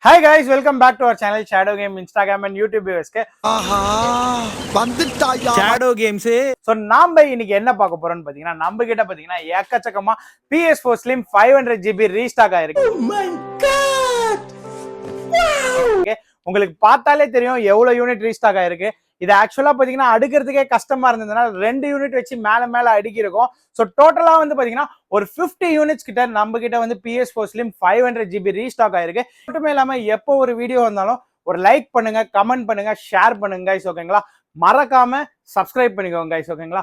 Hi guys, welcome back to our channel Shadow Game Instagram and YouTube viewers. Aha வந்துட்டாயா Shadow Games. So நாம இன்னைக்கு என்ன பார்க்க போறோம்னு பாத்தீங்கன்னா நம்ம கிட்ட பாத்தீங்கன்னா ஏக்கச்சக்கமா PS4 Slim 500GB ரீஸ்டாக் ஆயிருக்கு. Oh my god! Wow! உங்களுக்கு பார்த்தாலே தெரியும் எவ்வளவு யூனிட் ரீஸ்டாக் ஆயிருக்கு. இது ஆக்சுவலா பாத்தீங்கன்னா அடுக்கிறதுக்கே கஷ்டமா இருந்ததுனால 2 யூனிட் வச்சு மேல அடுக்கி இருக்கும். ஸோ டோட்டலா வந்து பாத்தீங்கன்னா ஒரு 50 யூனிட்ஸ் கிட்ட நம்ம கிட்ட வந்து PS4 Slim 500GB ரீஸ்டாக் ஆயிருக்கு. மட்டுமே இல்லாம எப்போ ஒரு வீடியோ வந்தாலும் ஒரு லைக் பண்ணுங்க, கமெண்ட் பண்ணுங்க, ஷேர் பண்ணுங்க கைஸ், ஓகேங்களா? மறக்காம சப்ஸ்கிரைப் பண்ணிக்கோங்க கைஸ், ஓகேங்களா?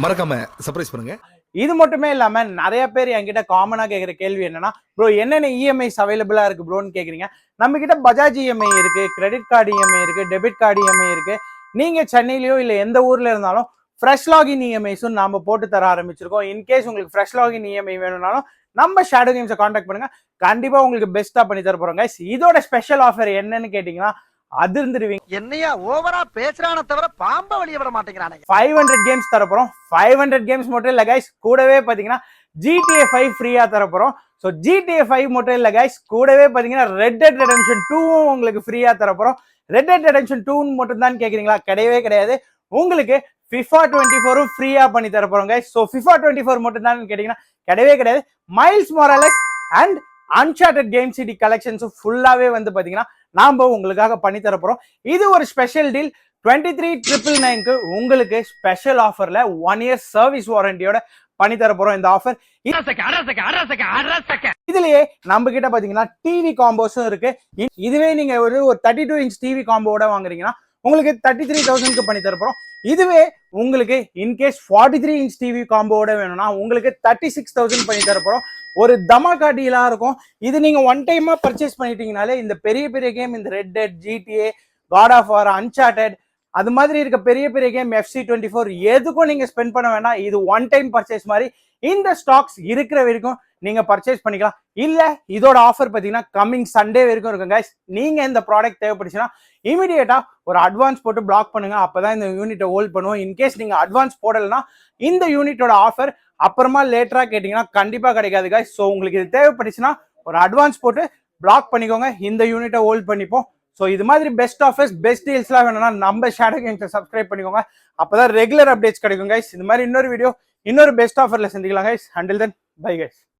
மறக்காம சர்ப்ரைஸ் பண்ணுங்க. இது மட்டுமே இல்லாம நிறைய பேர் என்கிட்ட காமனா கேட்கிற கேள்வி என்னன்னா, ப்ரோ என்னென்ன இஎம்ஐஸ் அவைலபிளா இருக்கு ப்ரோன்னு கேக்குறீங்க. நம்ம கிட்ட பஜாஜ் இஎம்ஐ இருக்கு, கிரெடிட் கார்டு இஎம்ஐ இருக்கு, டெபிட் கார்டு இஎம்ஐ இருக்கு. நீங்க சென்னையிலயோ இல்ல எந்த ஊர்ல இருந்தாலும் ஃப்ரெஷ் லாகின் இஎம்ஐஸும் நாம போட்டு தர ஆரம்பிச்சிருக்கோம். இன்கேஸ் உங்களுக்கு ஃப்ரெஷ் லாகின் இஎம்ஐ வேணும்னாலும் நம்ம ஷேடோ கேம்ஸை காண்டாக்ட் பண்ணுங்க, கண்டிப்பா உங்களுக்கு பெஸ்டா பண்ணி தர போறோம் கைஸ். இதோட ஸ்பெஷல் ஆஃபர் என்னன்னு கேட்டீங்கன்னா அதிர்ந்துடுவீங்க. என்னையா ஓவரா பேசுறானே தவிர பாம்ப வெளிய விட மாட்டேங்கிறானே. 500 கேம்ஸ் தர போறோம். 500 கேம்ஸ் மட்டும் இல்ல கைஸ், கூடவே பாத்தீங்கன்னா GTA 5 ஃப்ரீயா தர போறோம். ஸோ GTA 5 மட்டும் இல்ல கைஸ், கூடவே பாத்தீங்கன்னா Red Dead Redemption 2 உங்களுக்கு ஃப்ரீயா தர போறோம். Red Dead Redemption 2 மட்டும் தான் கேக்குறீங்களா? கிடையவே கிடையாது. உங்களுக்கு FIFA 24 ஃப்ரீயா பண்ணி தர போறோம் கைஸ். ஸோ FIFA 24 மட்டும் தான் கேட்டீங்கன்னா கிடையவே கிடையாது. Miles Morales and unsorted game city collections ஃபுல்லாவே வந்து பாத்தீங்கன்னா நாம உங்களுக்காக பண்ணி தர போறோம். இது ஒரு ஸ்பெஷல் டீல். 23,999க்கு உங்களுக்கு ஸ்பெஷல் ஆஃபர்ல 1 year சர்வீஸ் வாரண்டியோட பண்ணி தர போறோம். இந்த ஆஃபர் இதுலயே நம்ம கிட்ட பாத்தீங்கன்னா டிவி காம்போஸும் இருக்கு. இதுவே நீங்க ஒரு 32 inch டிவி காம்போட வாங்குறீங்கன்னா உங்களுக்கு 33,000க்கு பண்ணி தர போறோம். இதுவே உங்களுக்கு இன்கேஸ் 43 inch டிவி காம்போட வேணும்னா உங்களுக்கு 36,000 பண்ணி தர போறோம். ஒரு தமாகா டீலா இருக்கும். இது நீங்க ஒன் டைமா பர்ச்சேஸ் பண்ணிட்டீங்கனாலே இந்த பெரிய பெரிய கேம், இந்த red dead, GTA, God of War, Uncharted, அது மாதிரி இருக்க பெரிய பெரிய கேம், FC24 எதுக்கும் நீங்க ஸ்பெண்ட் பண்ண வேணாம். இது ஒன் டைம் பர்ச்சேஸ் மாதிரி. இந்த ஸ்டாக்ஸ் இருக்கிற வரைக்கும் நீங்க பர்ச்சேஸ் பண்ணிக்கலாம். இல்ல இதோட ஆஃபர் பாத்தீங்கன்னா கம்மிங் சண்டே வரைக்கும் இருக்கும் கைஸ். நீங்க இந்த ப்ராடக்ட் தேவைப்படுச்சுன்னா இமீடியட்டா ஒரு அட்வான்ஸ் போட்டு பிளாக் பண்ணுங்க. அப்பதான் இந்த யூனிட்டை ஹோல்ட் பண்ணுவோம். இன்கேஸ் நீங்க அட்வான்ஸ் போடலைன்னா இந்த யூனிட்டோட ஆஃபர் அப்புறமா லேட்டரா கேட்டீங்கன்னா கண்டிப்பா கிடைக்காது கைஸ். ஸோ உங்களுக்கு இது தேவைப்பட்டுச்சுன்னா ஒரு அட்வான்ஸ் போட்டு பிளாக் பண்ணிக்கோங்க. இந்த யூனிட்டை ஹோல்ட் பண்ணிப்போம். ஸோ இது மாதிரி பெஸ்ட் ஆஃபர்ஸ், பெஸ்ட் டீல்ஸ்லாம் வேணும்னா நம்ம ஷேடோ கேம்ஸை சப்ஸ்கிரைப் பண்ணிக்கோங்க. அப்பதான் ரெகுலர் அப்டேட்ஸ் கிடைக்கும் கைஸ். இது மாதிரி இன்னொரு வீடியோ இன்னொரு பெஸ்ட் ஆஃபர்ல சந்திக்கலாம் guys. Until then bye guys.